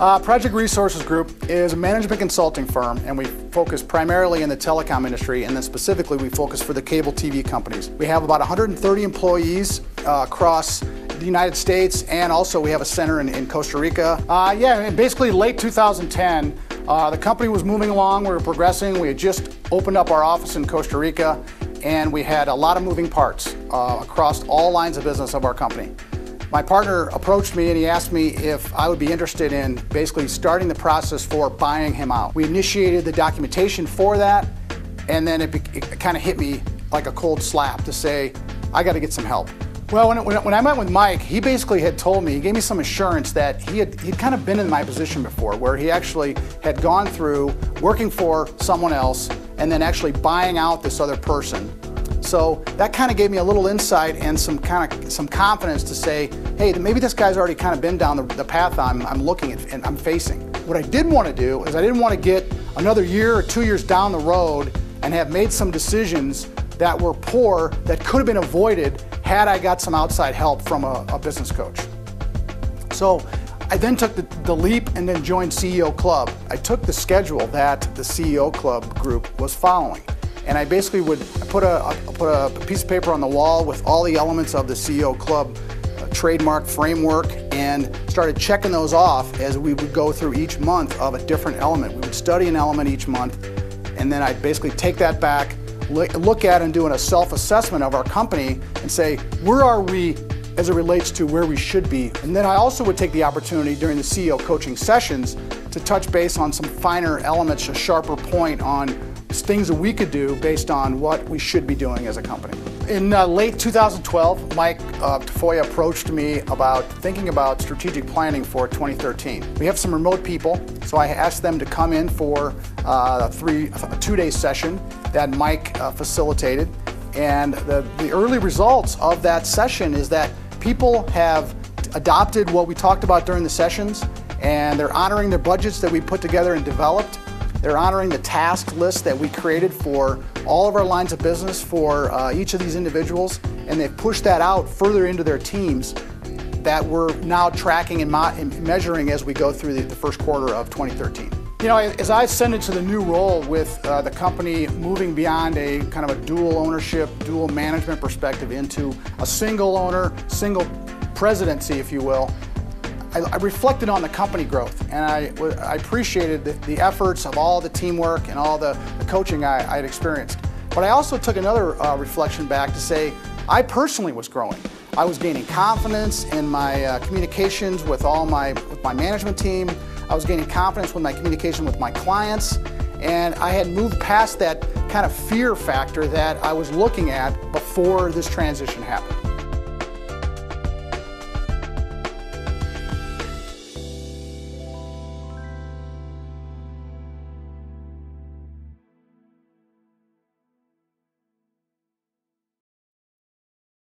Project Resources Group is a management consulting firm, and we focus primarily in the telecom industry, and then specifically we focus for the cable TV companies. We have about 130 employees across the United States, and also we have a center in Costa Rica. Basically late 2010, the company was moving along, we were progressing. We had just opened up our office in Costa Rica, and we had a lot of moving parts across all lines of business of our company. My partner approached me and he asked me if I would be interested in basically starting the process for buying him out. We initiated the documentation for that, and then it kind of hit me like a cold slap to say, I got to get some help. Well, when I met with Mike, he basically had told me, he gave me some assurance that he'd kind of been in my position before, where he actually had gone through working for someone else and then actually buying out this other person. So that kind of gave me a little insight and some confidence to say, hey, maybe this guy's already kind of been down the path I'm looking at and I'm facing. What I didn't want to do is I didn't want to get another year or 2 years down the road and have made some decisions that were poor that could have been avoided had I got some outside help from a business coach. So I then took the leap and then joined CEO Club. I took the schedule that the CEO Club group was following. And I basically would put a piece of paper on the wall with all the elements of the CEO Club trademark framework and started checking those off as we would go through each month of a different element. We would study an element each month, and then I'd basically take that back, look at and doing a self-assessment of our company and say, where are we as it relates to where we should be? And then I also would take the opportunity during the CEO coaching sessions to touch base on some finer elements, a sharper point on things that we could do based on what we should be doing as a company. In late 2012, Mike Tafoya approached me about thinking about strategic planning for 2013. We have some remote people, so I asked them to come in for a 2-day session that Mike facilitated. And the early results of that session is that people have adopted what we talked about during the sessions, and they're honoring their budgets that we put together and developed. They're honoring the task list that we created for all of our lines of business for each of these individuals, and they've pushed that out further into their teams that we're now tracking and measuring as we go through the first quarter of 2013. You know, as I ascended to the new role with the company moving beyond a kind of a dual ownership, dual management perspective into a single owner, single presidency, if you will, I reflected on the company growth, and I appreciated the efforts of all the teamwork and all the coaching I had experienced. But I also took another reflection back to say I personally was growing. I was gaining confidence in my communications with my management team. I was gaining confidence with my communication with my clients, and I had moved past that kind of fear factor that I was looking at before this transition happened.